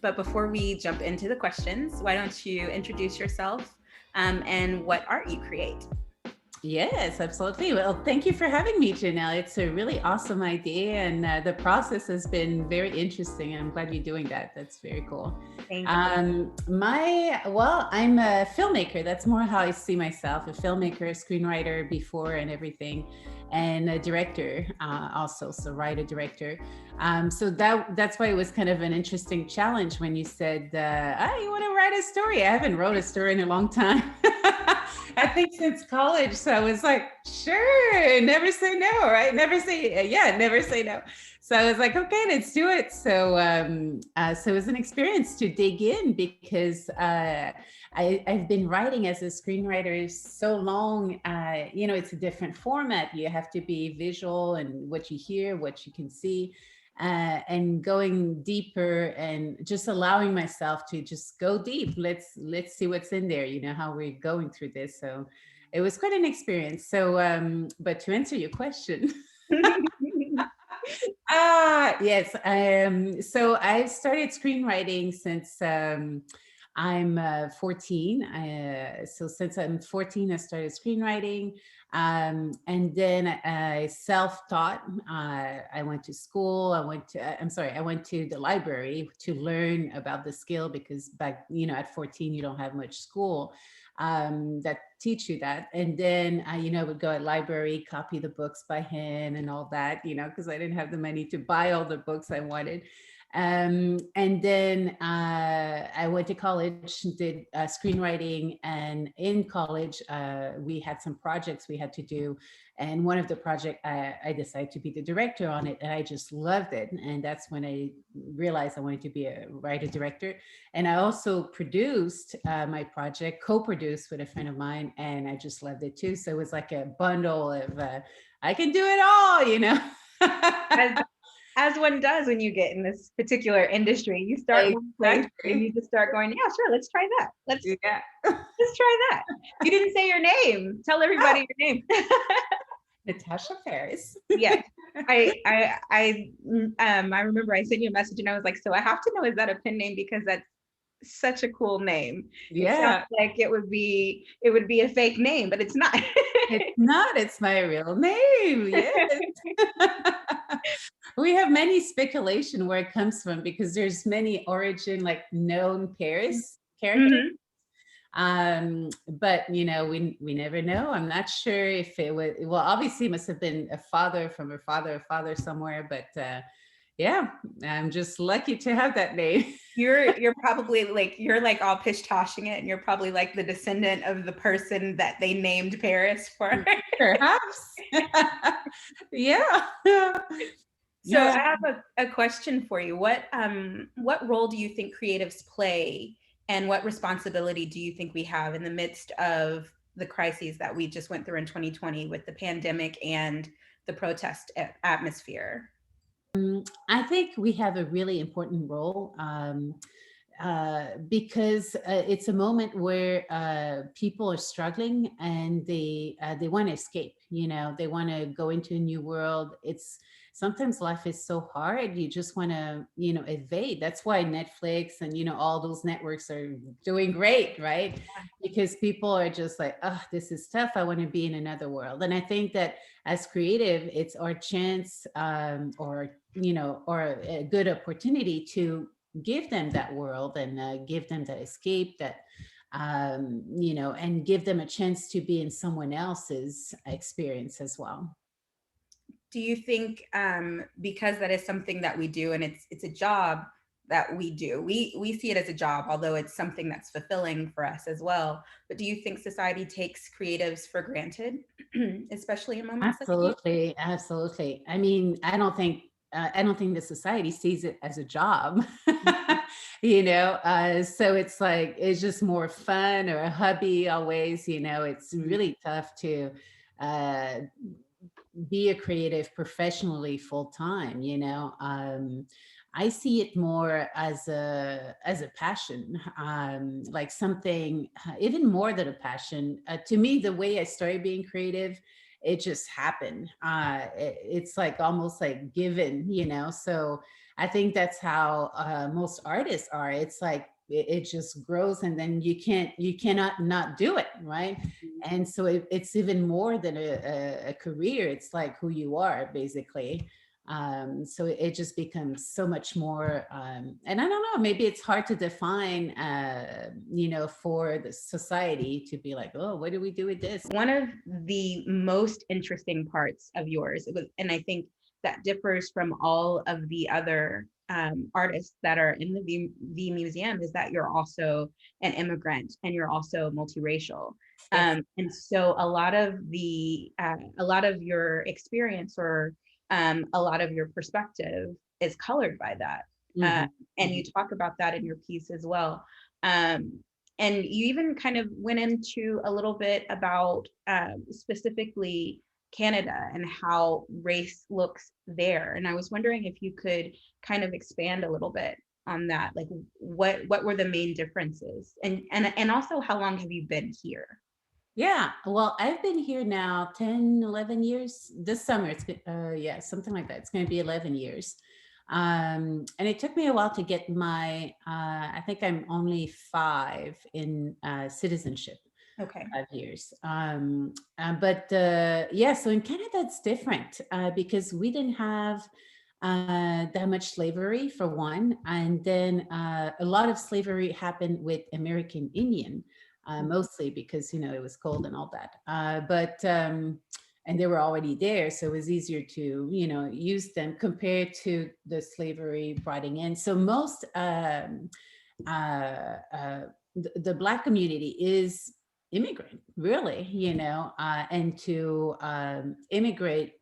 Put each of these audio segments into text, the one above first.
But before we jump into the questions, why don't you introduce yourself and what art you create? Yes, absolutely. Well, thank you for having me, Janelle. It's a really awesome idea, and the process has been very interesting. I'm glad you're doing that. That's very cool. Thank you. I'm a filmmaker. That's more how I see myself: a filmmaker, a screenwriter before, and everything, and a director also. So, writer, director. So that's why it was kind of an interesting challenge when you said, "Ah, you want to write a story?" I haven't wrote a story in a long time. I think since college. So I was like, sure, never say no, right? Never say, yeah, never say no. So I was like, okay, let's do it. So it was an experience to dig in because I've been writing as a screenwriter so long. It's a different format. You have to be visual and what you hear, what you can see, and going deeper and just allowing myself to just go deep. Let's see what's in there. You know how we're going through this. So it was quite an experience. But to answer your question, yes. So I've started screenwriting since I'm 14. So since I'm 14, I started screenwriting. And then I self-taught. I went to school. I went to the library to learn about the skill because back, at 14, you don't have much school that teach you that. And then I would go at library, copy the books by hand and all that, because I didn't have the money to buy all the books I wanted. And then I went to college, did screenwriting, and in college we had some projects we had to do. And one of the project I decided to be the director on it, and I just loved it. And that's when I realized I wanted to be a writer director. And I also produced my project, co-produced with a friend of mine, and I just loved it too. So it was like a bundle of I can do it all. As, as one does when you get in this particular industry, you start one place and Exactly. you just start going, yeah, sure, let's try that. Yeah. Let's try that. You didn't say your name. Tell everybody your name. Natasha Ferris. Yes. I remember I sent you a message and I was like, so I have to know, is that a pen name? Because that's such a cool name. It sounds Yeah. like it would be a fake name, but it's not. It's not, it's my real name. Yes. We have many speculation where it comes from because there's many origin, like known Paris characters. Mhm. But we never know. I'm not sure if it was, well, obviously it must have been a father from a father somewhere, but yeah, I'm just lucky to have that name. You're probably like you're like all pish toshing it, and you're probably like the descendant of the person that they named Paris for. Perhaps. Yeah. So I Yeah. have a question for you. What role do you think creatives play, and what responsibility do you think we have in the midst of the crises that we just went through in 2020 with the pandemic and the protest atmosphere? I think we have a really important role because it's a moment where people are struggling and they want to escape. They want to go into a new world. It's sometimes life is so hard. You just want to evade. That's why Netflix and all those networks are doing great, right? Because people are just like, oh, this is tough. I want to be in another world. And I think that as creative, it's our chance or a good opportunity to give them that world and give them that escape that and give them a chance to be in someone else's experience as well. Do you think because that is something that we do and it's a job that we do, we see it as a job, although it's something that's fulfilling for us as well, but do you think society takes creatives for granted, especially in moments like these? Absolutely, absolutely. I mean, I don't think the society sees it as a job. So it's like it's just more fun or a hobby always. It's really tough to uh be a creative professionally full time. I see it more as a passion, like something even more than a passion. To me, the way I started being creative it just happened. It's like almost like given, So I think that's how most artists are. It's like it just grows, and then you cannot not do it, right? And so it's even more than a career. It's like who you are, basically. So it just becomes so much more, and I don't know, maybe it's hard to define, for the society to be like, oh, what do we do with this? One of the most interesting parts of yours, and I think that differs from all of the other artists that are in the V Museum, is that you're also an immigrant and you're also multiracial. Yes. And so a lot of your experience, or a lot of your perspective, is colored by that. Uh, Hmm. and you talk about that in your piece as well. Um, and you even kind of went into a little bit about specifically Canada and how race looks there. And I was wondering if you could kind of expand a little bit on that. Like, what were the main differences, and also how long have you been here? Yeah, well, I've been here now 10, 11 years. This summer, yeah, something like that. It's going to be 11 years. And it took me a while to get I think I'm only 5 in citizenship, Okay. 5 years. But yeah, so in Canada, it's different because we didn't have that much slavery, for one. And then a lot of slavery happened with American Indian, mostly because, it was cold and all that. And they were already there. So it was easier to, use them compared to the slavery brought in. So most, the Black community is immigrant, really, and to immigrate,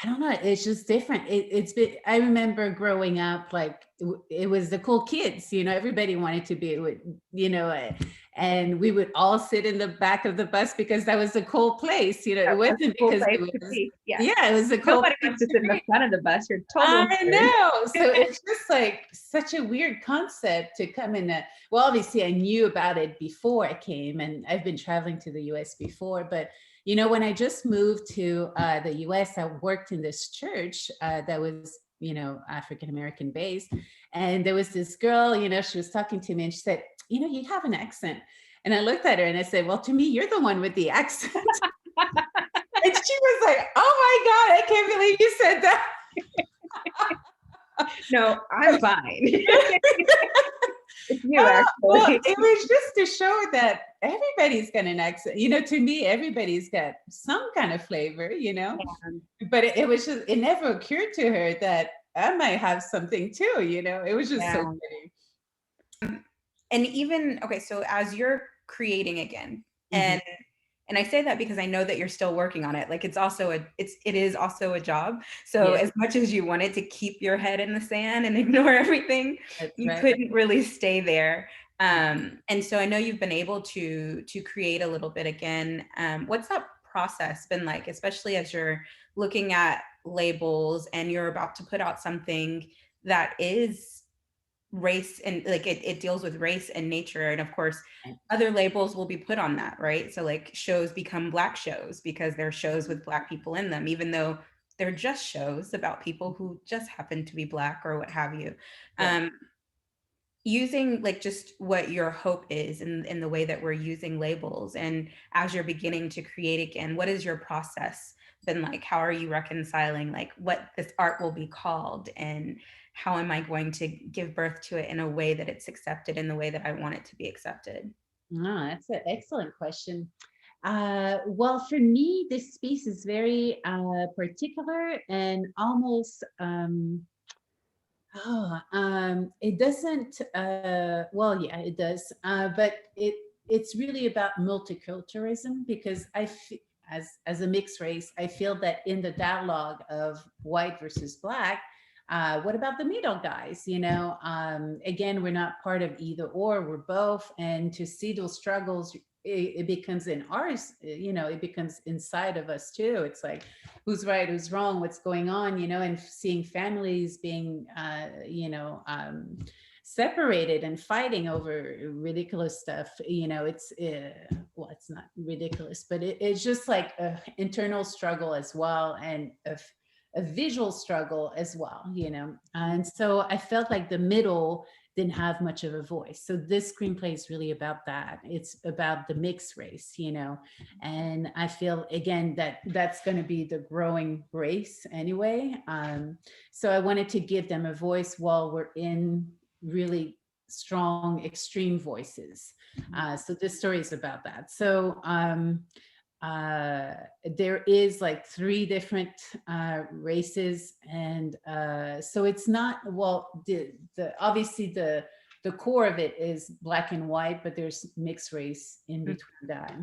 I don't know, it's just different. It's been, I remember growing up, like it was the cool kids, everybody wanted to be with, and we would all sit in the back of the bus because that was a cool place, it That's a wasn't cool because place it to was, be. Yeah. yeah, it was a cool Nobody place wants to to sit in the be. front of the bus. You're totally I true. know. So it's just like such a weird concept to come in. Well, obviously, I knew about it before I came, and I've been traveling to the US before. But, when I just moved to the US, I worked in this church that was, African American based. And there was this girl, she was talking to me and she said, you have an accent. And I looked at her and I said, well, to me, you're the one with the accent. And she was like, oh my God, I can't believe you said that. No, I'm fine. It's you, Well, actually. it was just to show that everybody's got an accent. To me, everybody's got some kind of flavor, Um, But it was just, it never occurred to her that I might have something too, It was just so yeah. funny. And even, okay, so as you're creating again, Mhm. and I say that because I know that you're still working on it. Like, it is also a job. So Yes, as much as you wanted to keep your head in the sand and ignore everything, that's you right. couldn't really stay there. And so I know you've been able to create a little bit again. What's that process been like, especially as you're looking at labels and you're about to put out something that is race, and like it deals with race and nature, and of course other labels will be put on that, right? So like shows become Black shows because they're shows with Black people in them, even though they're just shows about people who just happen to be Black or what have you. Yeah. um Using like just what your hope is in the way that we're using labels, and as you're beginning to create again, what is your process been like? How are you reconciling like what this art will be called, and how am I going to give birth to it in a way that it's accepted in the way that I want it to be accepted? Ah, that's an excellent question. Well, for me, this piece is very particular and almost it doesn't. Well, yeah, it does. But it's really about multiculturalism because as a mixed race, I feel that in the dialogue of white versus Black, what about the middle guys? Again, we're not part of either or, we're both. And to see those struggles, it becomes in ours, it becomes inside of us too. It's like, who's right, who's wrong, what's going on, and seeing families being, separated and fighting over ridiculous stuff. You know, it's well, it's not ridiculous, but it's just like a internal struggle as well, and a visual struggle as well, you know. And so I felt like the middle didn't have much of a voice. So this screenplay is really about that. It's about the mixed race, you know. And I feel again that that's going to be the growing race anyway. So I wanted to give them a voice while we're in really strong extreme voices. So this story is about that. So there is like 3 different races, and so it's not, well, the obviously the core of it is black and white, but there's mixed race in between that.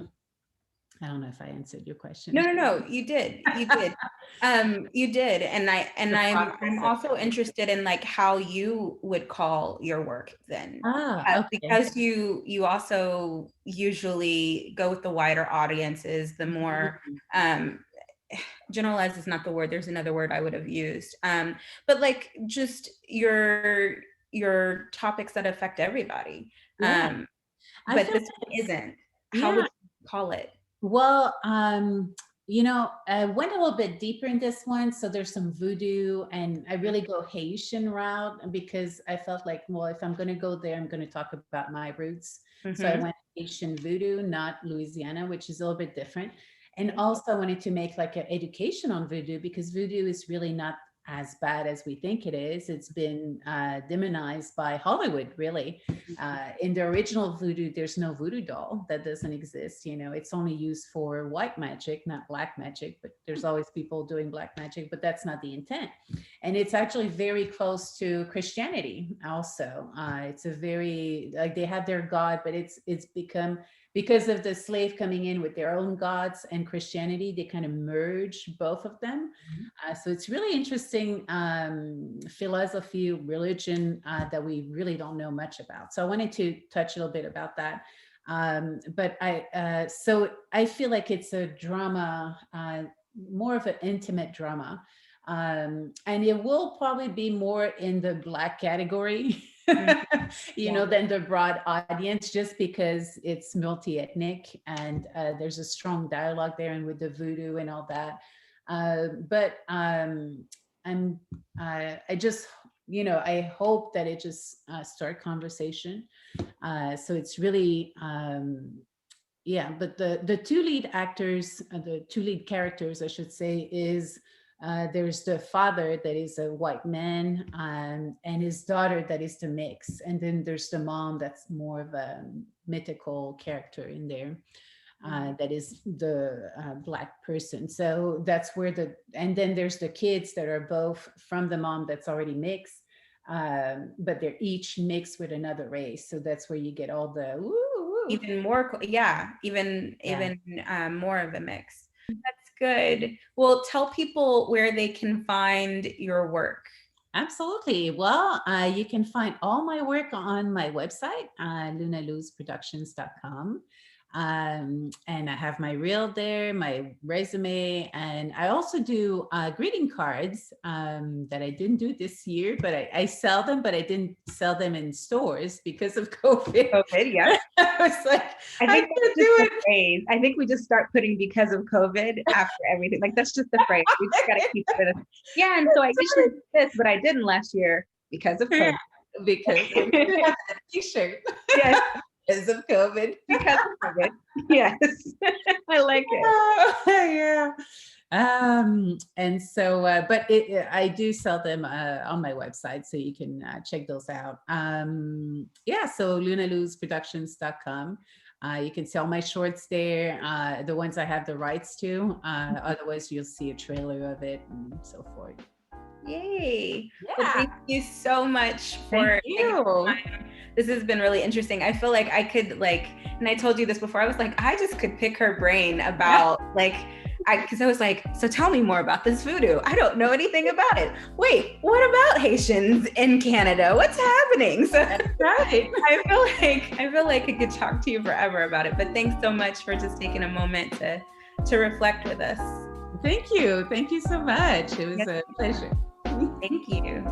I don't know if I answered your question. No, you did. You did. You did. And I'm also interested in like how you would call your work then. Okay. Because you also usually go with the wider audiences, the more generalized is not the word, there's another word I would have used. But like just your topics that affect everybody. Yeah. But this one isn't. How would you call it? Well, you know, I went a little bit deeper in this one. So there's some voodoo, and I really go Haitian route because I felt like, well, if I'm going to go there, I'm going to talk about my roots. So I went Haitian voodoo, not Louisiana, which is a little bit different. And also I wanted to make like an education on voodoo, because voodoo is really not as bad as we think it is. It's been demonized by Hollywood, really. In the original voodoo, there's no voodoo doll. That doesn't exist. You know, it's only used for white magic, not black magic, but there's always people doing black magic, but that's not the intent. And it's actually very close to Christianity also. It's a very, like they have their God, but it's become, because of the slave coming in with their own gods and Christianity, they kind of merge both of them. So it's really interesting philosophy, religion that we really don't know much about. So I wanted to touch a little bit about that. But so I feel like it's a drama, more of an intimate drama. And it will probably be more in the Black category, you know, than the broad audience, just because it's multi-ethnic and there's a strong dialogue there, and with the voodoo and all that. But I just, you know, I hope that it just start conversation. So it's really, yeah, but the 2 lead actors, the 2 lead characters, I should say, is there's the father that is a white man, and his daughter that is the mix. And then there's the mom that's more of a mythical character in there. That is the Black person. So that's where and then there's the kids that are both from the mom that's already mixed, but they're each mixed with another race. So that's where you get all the even more, even more of a mix. That's good. Well, tell people where they can find your work. Absolutely. Well, you can find all my work on my website, lunaluzproductions.com. And I have my reel there, my resume, and I also do greeting cards that I didn't do this year, but I sell them, but I didn't sell them in stores because of COVID. Yeah. I was like, I think that's just the phrase. I think we just start putting "because of COVID" after everything. Like that's just the phrase. We just gotta keep it. Yeah, and so I usually do this, but I didn't last year because of COVID. Because I didn't have a t-shirt. Yes. Because of COVID. Because of COVID. Yes. I like it. Yeah. And so, but I do sell them on my website, so you can check those out. Yeah, so lunaluzproductions.com. You can see all my shorts there, the ones I have the rights to. Otherwise, you'll see a trailer of it and so forth. Yay. Yeah. Well, thank you so much for this has been really interesting. I feel like I could and I told you this before, I was like, I just could pick her brain about because I was like, so tell me more about this voodoo. I don't know anything about it. Wait, what about Haitians in Canada? What's happening? So that's right. I feel like I could talk to you forever about it. But thanks so much for just taking a moment to reflect with us. Thank you. Thank you so much. It was a pleasure. Thank you.